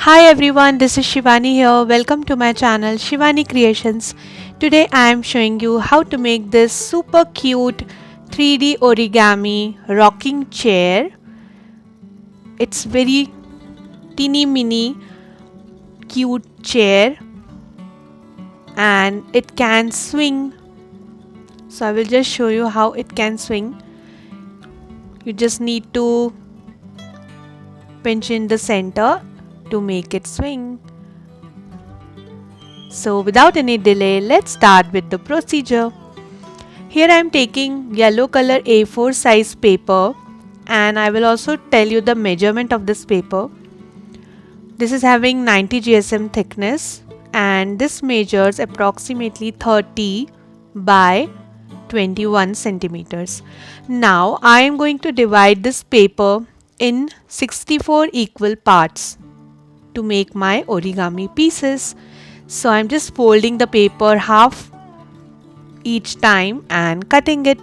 Hi everyone, this is Shivani here. Welcome to my channel Shivani Creations. Today I am showing you how to make this super cute 3D origami rocking chair. It's very teeny mini cute chair and it can swing. So I will just show you how it can swing. You just need to pinch in the center to make it swing. So without any delay, let's start with the procedure. Here I am taking yellow color A4 size paper and I will also tell you the measurement of this paper. This is having 90 GSM thickness and this measures approximately 30 by 21 centimeters. Now I am going to divide this paper in 64 equal parts to make my origami pieces. So I am just folding the paper half each time and cutting it.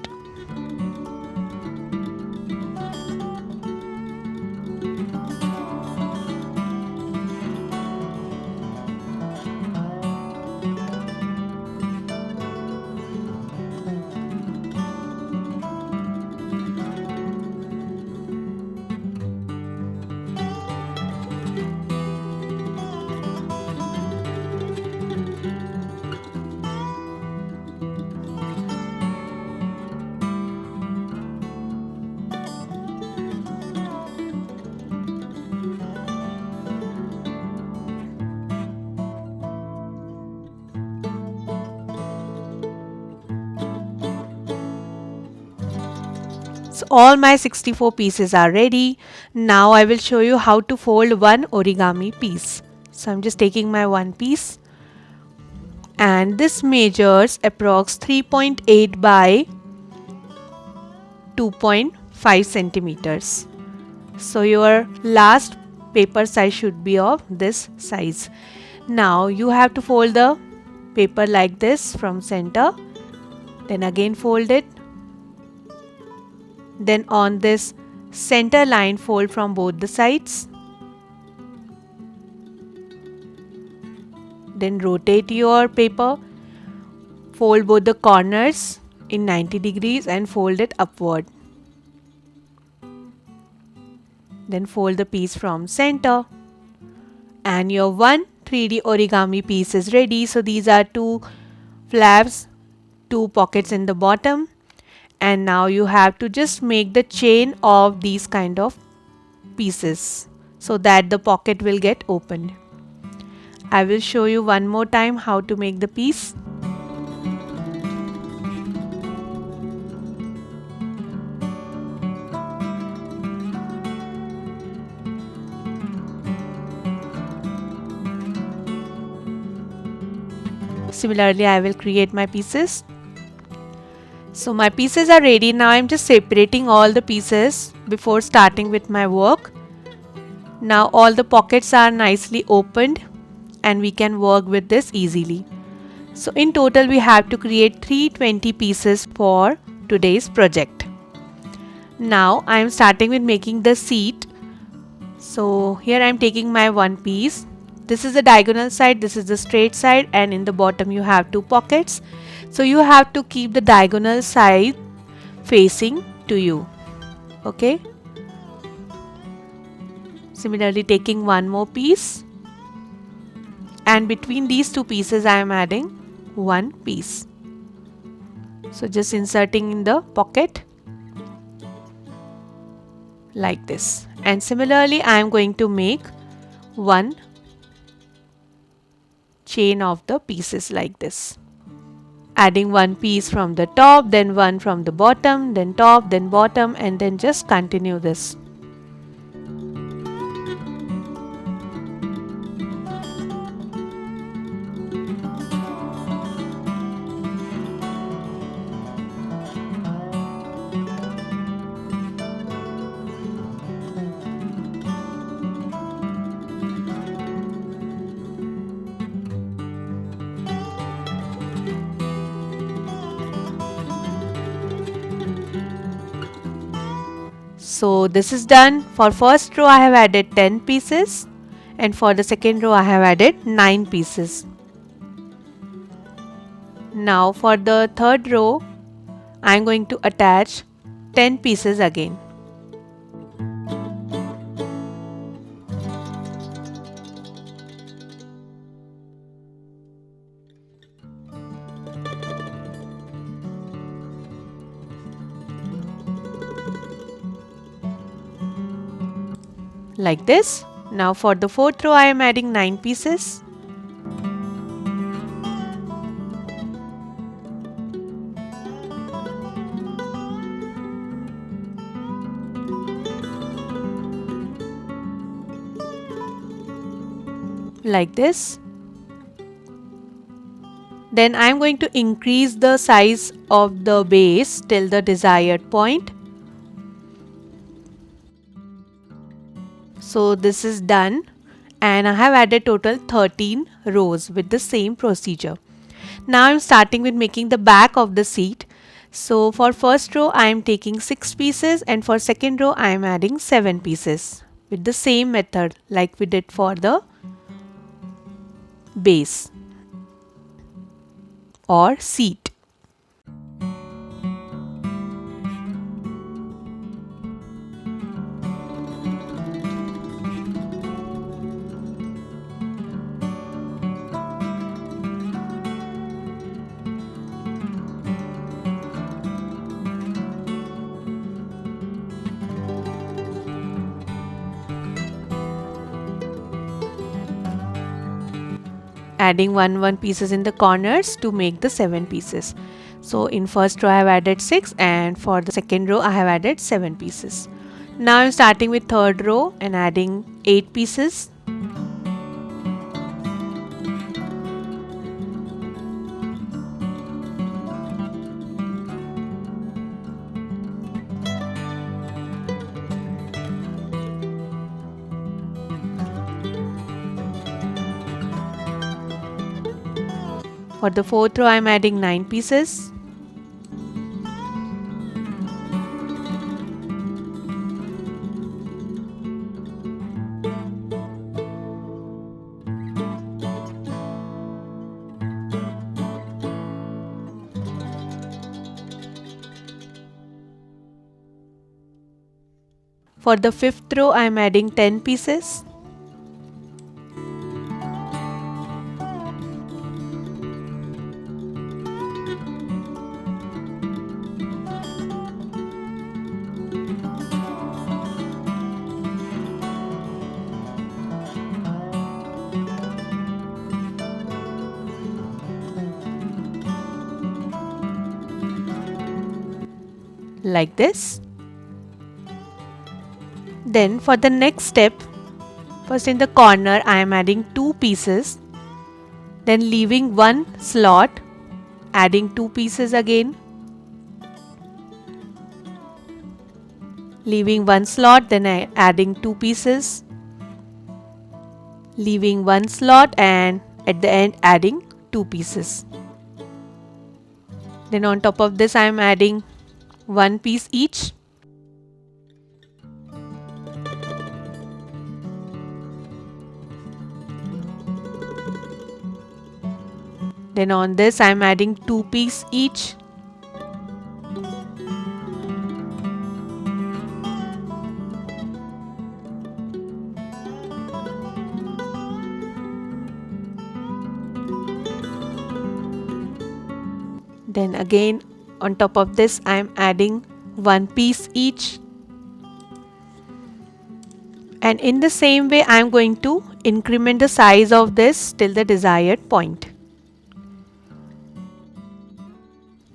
So all my 64 pieces are ready. Now I will show you how to fold one origami piece. So I'm just taking my one piece and this measures approx 3.8 by 2.5 centimeters. So your last paper size should be of this size. Now you have to fold the paper like this from center, then again fold it. Then on this center line fold from both the sides. Then rotate your paper, fold both the corners in 90 degrees and fold it upward. Then fold the piece from center and your one 3D origami piece is ready. So these are two flaps, two pockets in the bottom. And now you have to just make the chain of these kind of pieces so that the pocket will get opened. I will show you one more time how to make the piece. Similarly, I will create my pieces. So my pieces are ready. Now I'm just separating all the pieces before starting with my work. Now all the pockets are nicely opened and we can work with this easily. So in total we have to create 320 pieces for today's project. Now I am starting with making the seat. So here I am taking my one piece. This is the diagonal side, this is the straight side, and in the bottom you have two pockets. So you have to keep the diagonal side facing to you. Okay. Similarly, taking one more piece, and between these two pieces I am adding one piece. So just inserting in the pocket like this. And similarly, I am going to make one chain of the pieces like this. Adding one piece from the top, then one from the bottom, then top, then bottom, and then just continue this. So this is done. For first row I have added 10 pieces and for the second row I have added 9 pieces. Now for the third row I am going to attach 10 pieces again. Like this. Now for the fourth row I am adding 9 pieces. Like this. Then I am going to increase the size of the base till the desired point. So this is done and I have added total 13 rows with the same procedure. Now I am starting with making the back of the seat. So for first row I am taking 6 pieces and for second row I am adding 7 pieces with the same method like we did for the base or seat. Adding 1 pieces in the corners to make the 7 pieces. So in first row I have added 6 and for the second row I have added 7 pieces. Now I am starting with third row and adding 8 pieces. For the fourth row I am adding 9 pieces. For the fifth row I am adding 10 pieces. Like this. Then for the next step, first in the corner I am adding 2 pieces, then leaving 1 slot, adding 2 pieces again, leaving 1 slot, then adding 2 pieces, leaving 1 slot and at the end adding 2 pieces. Then on top of this I am adding 1 piece each. Then on this I am adding 2 pieces each. Then again on top of this I am adding 1 piece each. And in the same way I am going to increment the size of this till the desired point.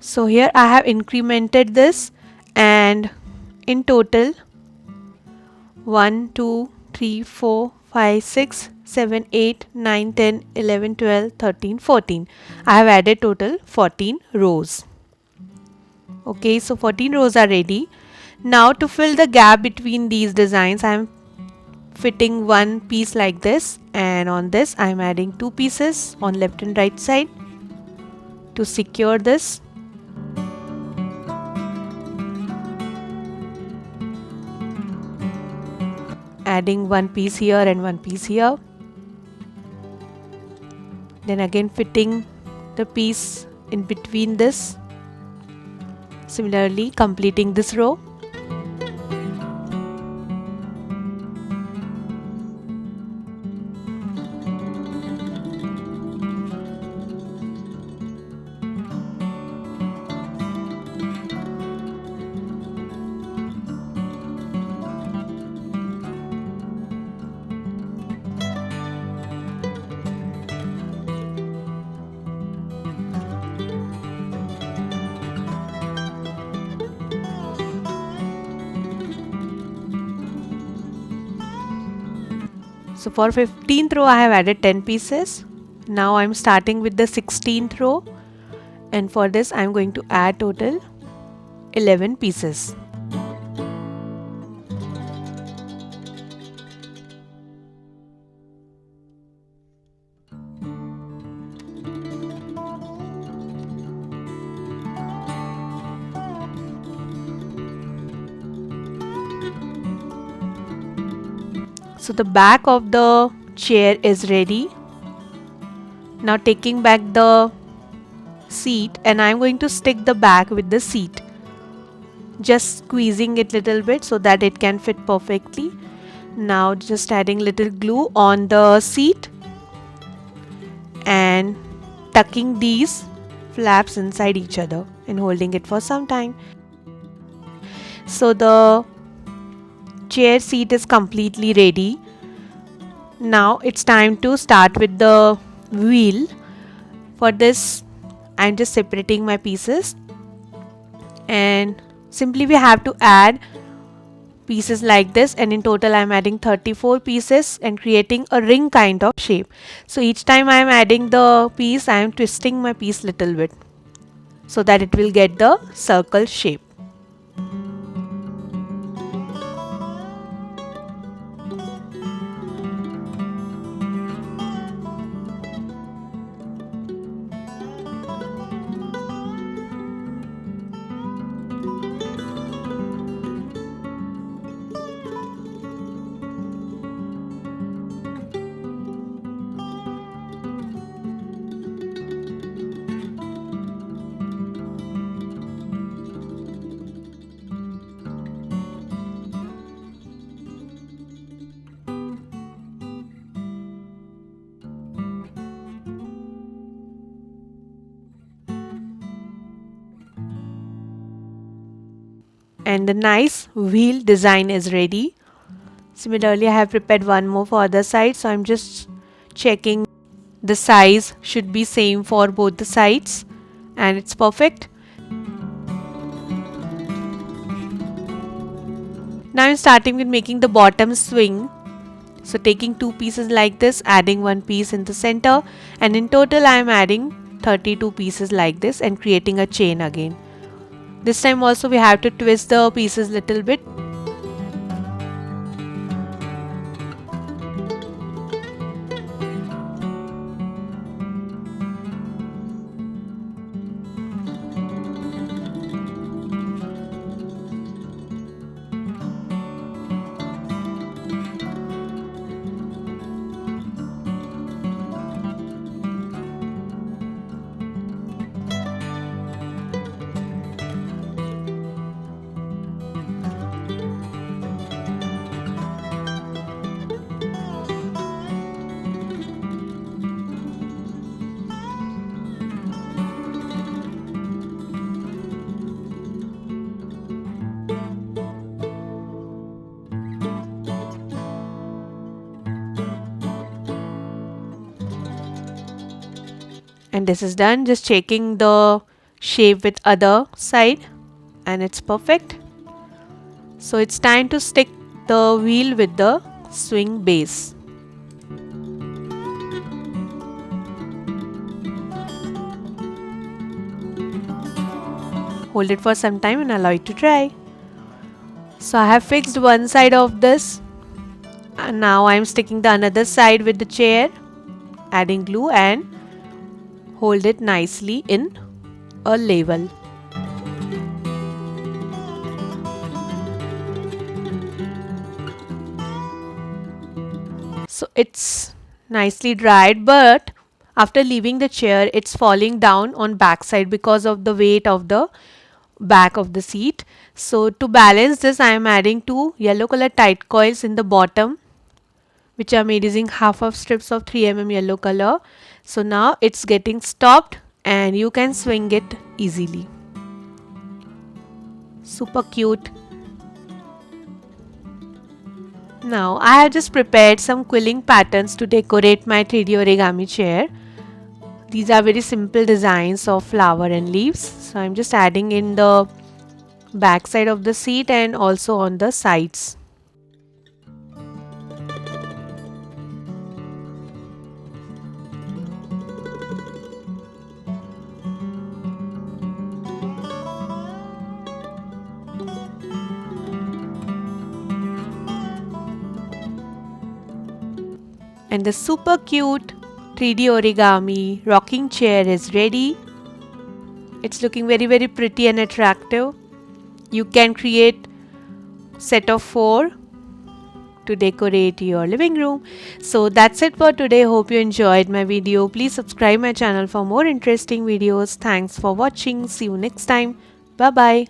So here I have incremented this and in total 1, 2, 3, 4, 5, 6, 7, 8, 9, 10, 11, 12, 13, 14. I have added total 14 rows. Okay, so 14 rows are ready. Now to fill the gap between these designs I am fitting 1 piece like this, and on this I am adding 2 pieces on left and right side to secure this. adding one piece here and one piece here. Then again fitting the piece in between this. Similarly, completing this row. So for 15th row I have added 10 pieces. Now I'm starting with the 16th row, and for this I'm going to add total 11 pieces. So the back of the chair is ready. Now taking back the seat, and I'm going to stick the back with the seat, just squeezing it little bit so that it can fit perfectly. Now just adding little glue on the seat and tucking these flaps inside each other and holding it for some time. So the chair seat is completely ready. Now it's time to start with the wheel. For this I'm just separating my pieces, and simply we have to add pieces like this, and in total I'm adding 34 pieces and creating a ring kind of shape. So each time I'm adding the piece, I'm twisting my piece little bit so that it will get the circle shape. And the nice wheel design is ready. Similarly, I have prepared one more for other side, so I'm just checking the size should be same for both the sides, and it's perfect. Now I'm starting with making the bottom swing. So taking two pieces like this, adding one piece in the center, and in total I am adding 32 pieces like this and creating a chain again. This time also we have to twist the pieces little bit. And this is done. Just checking the shape with other side, and it's perfect. So it's time to stick the wheel with the swing base. Hold it for some time and allow it to dry. So I have fixed one side of this, and now I am sticking the another side with the chair, adding glue and hold it nicely in a level. So it's nicely dried, but after leaving the chair it's falling down on back side because of the weight of the back of the seat. So to balance this, I am adding two yellow color tight coils in the bottom, which are made using half of strips of 3 mm yellow color. So now it's getting stopped and you can swing it easily. Super cute. Now I have just prepared some quilling patterns to decorate my 3D origami chair. These are very simple designs of flower and leaves. So I'm just adding in the back side of the seat and also on the sides. And the super cute 3D origami rocking chair is ready. It's looking very pretty and attractive. You can create set of 4 to decorate your living room. So that's it for today. Hope you enjoyed my video. Please subscribe my channel for more interesting videos. Thanks for watching. See you next time. Bye bye.